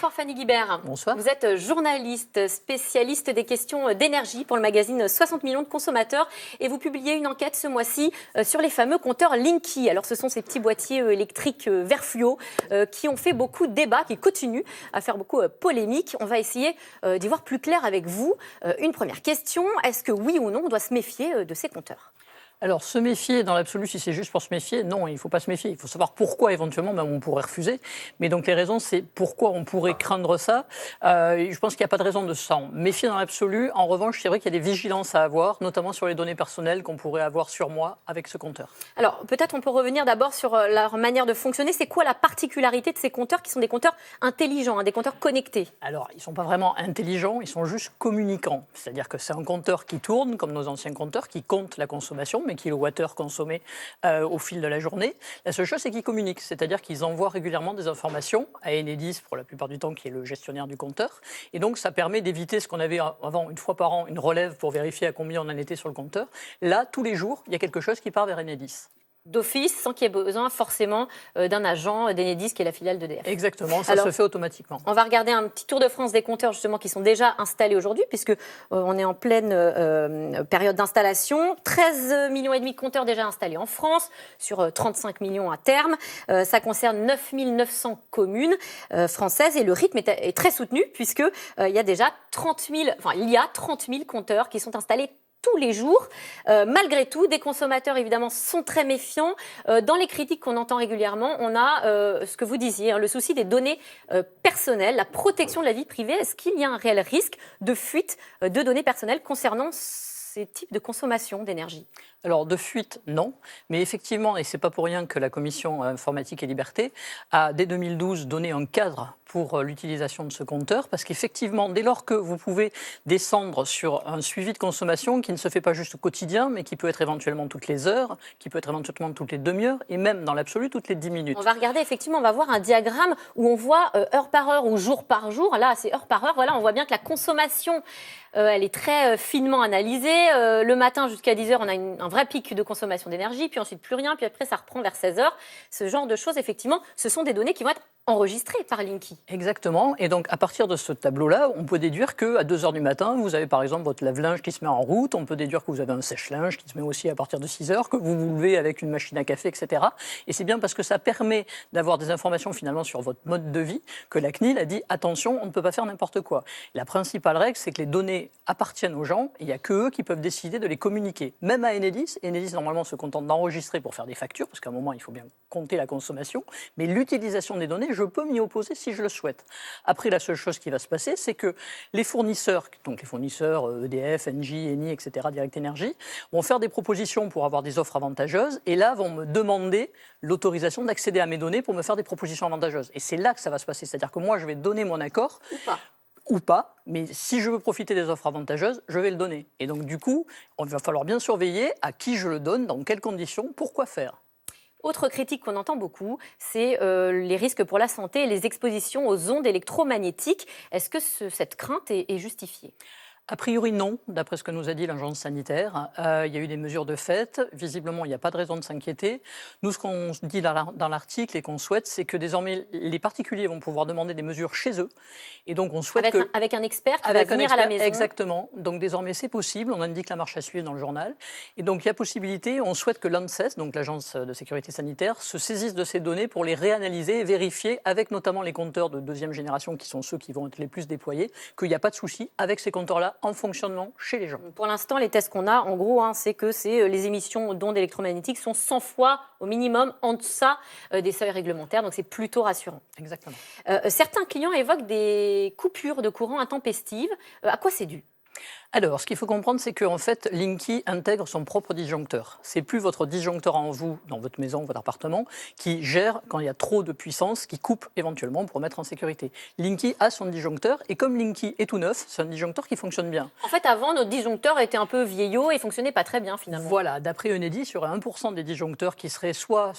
Bonsoir Fanny Guibert. Bonsoir. Vous êtes journaliste, spécialiste des questions d'énergie pour le magazine 60 millions de consommateurs et vous publiez une enquête ce mois-ci sur les fameux compteurs Linky. Alors ce sont ces petits boîtiers électriques vert fluo qui ont fait beaucoup de débats, qui continuent à faire beaucoup polémique. On va essayer d'y voir plus clair avec vous. Une première question, est-ce que oui ou non on doit se méfier de ces compteurs ? Alors, se méfier, dans l'absolu, si c'est juste pour se méfier, non, il ne faut pas se méfier. Il faut savoir pourquoi, éventuellement, on pourrait refuser. Mais donc, les raisons, c'est pourquoi on pourrait craindre ça. Je pense qu'il n'y a pas de raison de s'en méfier dans l'absolu. En revanche, c'est vrai qu'il y a des vigilances à avoir, notamment sur les données personnelles qu'on pourrait avoir sur moi avec ce compteur. Alors, peut-être on peut revenir d'abord sur leur manière de fonctionner. C'est quoi la particularité de ces compteurs qui sont des compteurs intelligents, des compteurs connectés ? Alors, ils ne sont pas vraiment intelligents, ils sont juste communicants. C'est-à-dire que c'est un compteur qui tourne, comme nos anciens compteurs, qui compte la consommation, mais kilowattheures consommés au fil de la journée. La seule chose, c'est qu'ils communiquent, c'est-à-dire qu'ils envoient régulièrement des informations à Enedis, pour la plupart du temps, qui est le gestionnaire du compteur. Et donc, ça permet d'éviter ce qu'on avait avant, une fois par an, une relève pour vérifier à combien on en était sur le compteur. Là, tous les jours, il y a quelque chose qui part vers Enedis. D'office, sans qu'il y ait besoin forcément d'un agent d'Enedis qui est la filiale d'EDF. Exactement, ça se fait automatiquement. On va regarder un petit tour de France des compteurs justement qui sont déjà installés aujourd'hui, puisque on est en pleine période d'installation. 13,5 millions de compteurs déjà installés en France, sur 35 millions à terme. Ça concerne 9 900 communes françaises et le rythme est très soutenu, puisque il y a déjà 30 000 compteurs qui sont installés tous les jours. Malgré tout, des consommateurs, évidemment, sont très méfiants. Dans les critiques qu'on entend régulièrement, on a ce que vous disiez, le souci des données personnelles, la protection de la vie privée. Est-ce qu'il y a un réel risque de fuite de données personnelles concernant ces types de consommation d'énergie ? Alors, de fuite, non. Mais effectivement, et ce n'est pas pour rien que la Commission informatique et liberté a, dès 2012, donné un cadre pour l'utilisation de ce compteur, parce qu'effectivement, dès lors que vous pouvez descendre sur un suivi de consommation qui ne se fait pas juste au quotidien, mais qui peut être éventuellement toutes les heures, qui peut être éventuellement toutes les demi-heures, et même dans l'absolu, toutes les 10 minutes. On va regarder, effectivement, on va voir un diagramme où on voit heure par heure ou jour par jour. Là, c'est heure par heure. Voilà, on voit bien que la consommation, elle est très finement analysée. Le matin, jusqu'à 10h, on a un vrai pic de consommation d'énergie, puis ensuite plus rien, puis après ça reprend vers 16h. Ce genre de choses, effectivement, ce sont des données qui vont être enregistrées par Linky. Exactement, et donc à partir de ce tableau-là, on peut déduire qu'à 2h du matin, vous avez par exemple votre lave-linge qui se met en route, on peut déduire que vous avez un sèche-linge qui se met aussi à partir de 6h, que vous vous levez avec une machine à café, etc. Et c'est bien parce que ça permet d'avoir des informations finalement sur votre mode de vie que la CNIL a dit attention, on ne peut pas faire n'importe quoi. La principale règle, c'est que les données appartiennent aux gens, et il n'y a qu'eux qui peuvent décider de les communiquer. Même à Enedis, Enedis normalement se contente d'enregistrer pour faire des factures, parce qu'à un moment il faut bien compter la consommation, mais l'utilisation des données, je peux m'y opposer si je le souhaite. Après, la seule chose qui va se passer, c'est que les fournisseurs, donc les fournisseurs EDF, Engie, Eni, etc., Direct Énergie, vont faire des propositions pour avoir des offres avantageuses, et là vont me demander l'autorisation d'accéder à mes données pour me faire des propositions avantageuses. Et c'est là que ça va se passer, c'est-à-dire que moi je vais donner mon accord, ou pas, mais si je veux profiter des offres avantageuses, je vais le donner. Et donc du coup, il va falloir bien surveiller à qui je le donne, dans quelles conditions, pourquoi faire. Autre critique qu'on entend beaucoup, c'est les risques pour la santé et les expositions aux ondes électromagnétiques. Est-ce que cette crainte est justifiée ? A priori, non, d'après ce que nous a dit l'agence sanitaire. Il y a eu des mesures de fait. Visiblement, il n'y a pas de raison de s'inquiéter. Nous, ce qu'on dit dans l'article et qu'on souhaite, c'est que désormais, les particuliers vont pouvoir demander des mesures chez eux. Et donc, on souhaite avec un expert qui va venir à la maison. Exactement. Donc, désormais, c'est possible. On indique la marche à suivre dans le journal. Et donc, il y a possibilité. On souhaite que l'ANSES, donc l'agence de sécurité sanitaire, se saisisse de ces données pour les réanalyser et vérifier, avec notamment les compteurs de deuxième génération, qui sont ceux qui vont être les plus déployés, qu'il n'y a pas de souci avec ces compteurs-là en fonctionnement chez les gens. Pour l'instant, les tests qu'on a, en gros, c'est que les émissions d'ondes électromagnétiques sont 100 fois au minimum en deçà des seuils réglementaires, donc c'est plutôt rassurant. Exactement. Certains clients évoquent des coupures de courant intempestives. À quoi c'est dû ? Alors, ce qu'il faut comprendre, c'est qu'en fait, Linky intègre son propre disjoncteur. C'est plus votre disjoncteur en vous, dans votre maison, votre appartement, qui gère quand il y a trop de puissance, qui coupe éventuellement pour mettre en sécurité. Linky a son disjoncteur, et comme Linky est tout neuf, c'est un disjoncteur qui fonctionne bien. En fait, avant, notre disjoncteur était un peu vieillot et fonctionnait pas très bien finalement. Voilà, d'après Enedis, il y aurait 1% des disjoncteurs qui seraient soit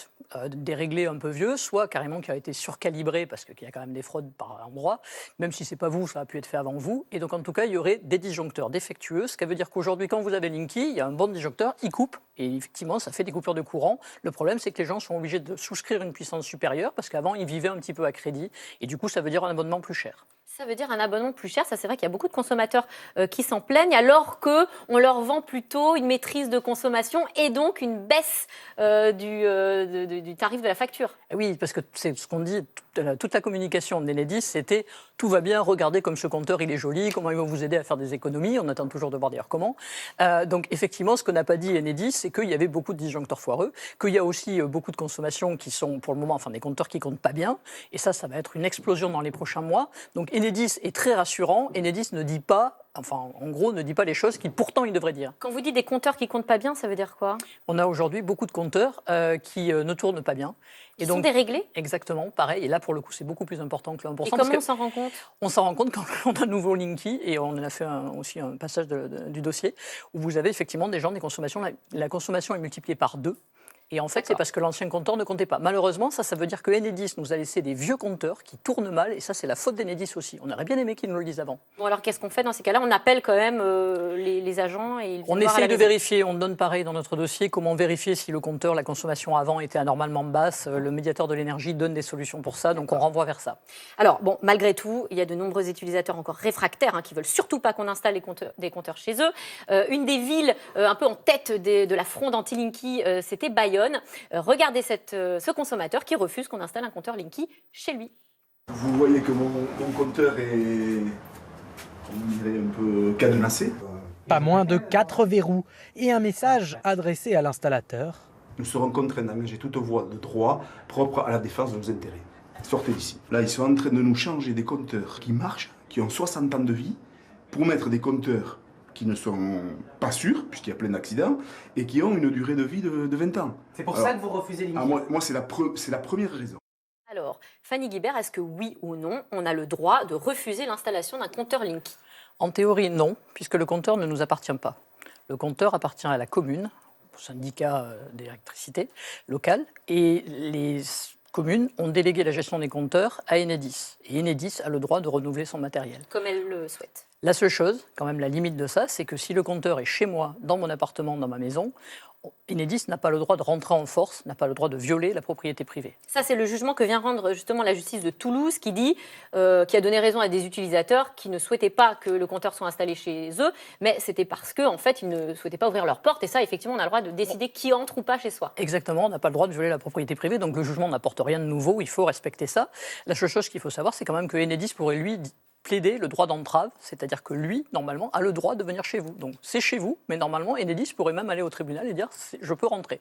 déréglé, un peu vieux, soit carrément qui a été surcalibré parce qu'il y a quand même des fraudes par endroit. Même si ce n'est pas vous, ça a pu être fait avant vous. Et donc en tout cas, il y aurait des disjoncteurs défectueux, ce qui veut dire qu'aujourd'hui, quand vous avez Linky, il y a un bon disjoncteur, il coupe, et effectivement, ça fait des coupures de courant. Le problème, c'est que les gens sont obligés de souscrire une puissance supérieure parce qu'avant, ils vivaient un petit peu à crédit, et du coup, ça veut dire un abonnement plus cher. Ça veut dire un abonnement plus cher. Ça, c'est vrai qu'il y a beaucoup de consommateurs qui s'en plaignent, alors qu'on leur vend plutôt une maîtrise de consommation et donc une baisse du tarif de la facture. Oui, parce que c'est ce qu'on dit, toute la communication d'Enedis, c'était « tout va bien, regardez comme ce compteur, il est joli, comment il va vous aider à faire des économies ». On attend toujours de voir d'ailleurs comment. Donc effectivement, ce qu'on n'a pas dit Enedis, c'est qu'il y avait beaucoup de disjoncteurs foireux, qu'il y a aussi beaucoup de consommations qui sont pour le moment, enfin des compteurs qui ne comptent pas bien. Et ça va être une explosion dans les prochains mois. Donc Enedis est très rassurant. Enedis ne dit pas, enfin en gros, ne dit pas les choses qu'il pourtant il devrait dire. Quand vous dites des compteurs qui ne comptent pas bien, ça veut dire quoi? On a aujourd'hui beaucoup de compteurs qui ne tournent pas bien. Ils sont déréglés? Exactement, pareil. Et là, pour le coup, c'est beaucoup plus important que le 1%. Et comment on s'en rend compte? On s'en rend compte quand on a un nouveau Linky, et on en a fait aussi un passage du dossier, où vous avez effectivement des gens, des consommations, la consommation est multipliée par 2. Et en fait, c'est parce que l'ancien compteur ne comptait pas. Malheureusement, ça veut dire que Enedis nous a laissé des vieux compteurs qui tournent mal, et ça, c'est la faute d'Enedis aussi. On aurait bien aimé qu'ils nous le disent avant. Bon, alors qu'est-ce qu'on fait dans ces cas-là? On appelle quand même les agents et ils on essaye de vérifier. On donne pareil dans notre dossier comment vérifier si le compteur, la consommation avant était anormalement basse. Le médiateur de l'énergie donne des solutions pour ça, donc on renvoie vers ça. Alors, bon, malgré tout, il y a de nombreux utilisateurs encore réfractaires qui ne veulent surtout pas qu'on installe des compteurs chez eux. Une des villes un peu en tête de la fronde anti-Linky, c'était Bayonne. Regardez ce consommateur qui refuse qu'on installe un compteur Linky chez lui. Vous voyez que mon compteur est, on dirait, un peu cadenassé. Pas moins de 4 verrous et un message adressé à l'installateur. Nous serons contraints d'engager toute voie de droit propre à la défense de nos intérêts. Sortez d'ici. Là, ils sont en train de nous changer des compteurs qui marchent, qui ont 60 ans de vie, pour mettre des compteurs qui ne sont pas sûrs, puisqu'il y a plein d'accidents, et qui ont une durée de vie de 20 ans. C'est pour ça que vous refusez Linky? Moi, c'est la première raison. Alors, Fanny Guibert, est-ce que oui ou non, on a le droit de refuser l'installation d'un compteur Linky? En théorie, non, puisque le compteur ne nous appartient pas. Le compteur appartient à la commune, au syndicat d'électricité locale, et les communes ont délégué la gestion des compteurs à Enedis. Et Enedis a le droit de renouveler son matériel. Comme elle le souhaite. La seule chose, quand même la limite de ça, c'est que si le compteur est chez moi, dans mon appartement, dans ma maison, Enedis n'a pas le droit de rentrer en force, n'a pas le droit de violer la propriété privée. Ça, c'est le jugement que vient rendre justement la justice de Toulouse qui dit, qui a donné raison à des utilisateurs qui ne souhaitaient pas que le compteur soit installé chez eux, mais c'était parce qu'en fait, ils ne souhaitaient pas ouvrir leurs portes. Et ça, effectivement, on a le droit de décider qui entre ou pas chez soi. Exactement, on n'a pas le droit de violer la propriété privée, donc le jugement n'apporte rien de nouveau, il faut respecter ça. La seule chose qu'il faut savoir, c'est quand même que Enedis pourrait, lui, plaider le droit d'entrave, c'est-à-dire que lui, normalement, a le droit de venir chez vous. Donc c'est chez vous, mais normalement, Enedis pourrait même aller au tribunal et dire « je peux rentrer ».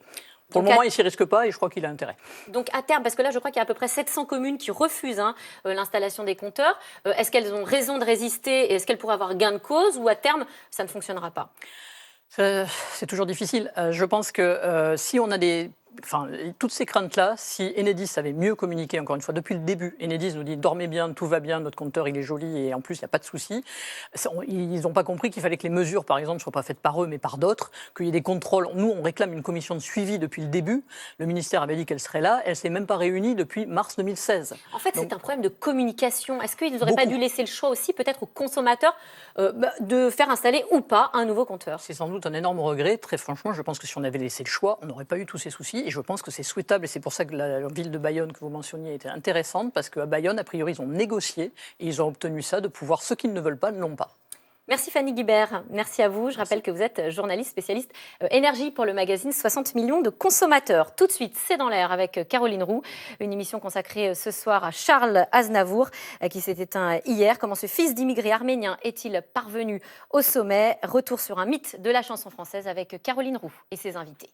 Pour le moment, il ne s'y risque pas et je crois qu'il a intérêt. Donc à terme, parce que là, je crois qu'il y a à peu près 700 communes qui refusent l'installation des compteurs. Est-ce qu'elles ont raison de résister et est-ce qu'elles pourraient avoir gain de cause ou à terme, ça ne fonctionnera pas? C'est toujours difficile. Je pense que si on a toutes ces craintes-là, si Enedis avait mieux communiqué, encore une fois, depuis le début, Enedis nous dit « dormez bien, tout va bien, notre compteur il est joli et en plus il n'y a pas de souci », ils n'ont pas compris qu'il fallait que les mesures, par exemple, ne soient pas faites par eux mais par d'autres, qu'il y ait des contrôles. Nous, on réclame une commission de suivi depuis le début. Le ministère avait dit qu'elle serait là. Elle ne s'est même pas réunie depuis mars 2016. En fait, c'est un problème de communication. Est-ce qu'ils n'auraient pas dû laisser le choix aussi, peut-être aux consommateurs, de faire installer ou pas un nouveau compteur? C'est sans doute un énorme regret. Très franchement, je pense que si on avait laissé le choix, on n'aurait pas eu tous ces soucis. Et je pense que c'est souhaitable. Et c'est pour ça que la ville de Bayonne que vous mentionniez était intéressante. Parce qu'à Bayonne, a priori, ils ont négocié et ils ont obtenu ça, de pouvoir, ceux qui ne veulent pas, ne l'ont pas. Merci Fanny Guibert, merci à vous. Je rappelle que vous êtes journaliste spécialiste énergie pour le magazine 60 millions de consommateurs. Tout de suite, c'est dans l'air avec Caroline Roux, une émission consacrée ce soir à Charles Aznavour qui s'est éteint hier. Comment ce fils d'immigrés arméniens est-il parvenu au sommet? Retour sur un mythe de la chanson française avec Caroline Roux et ses invités.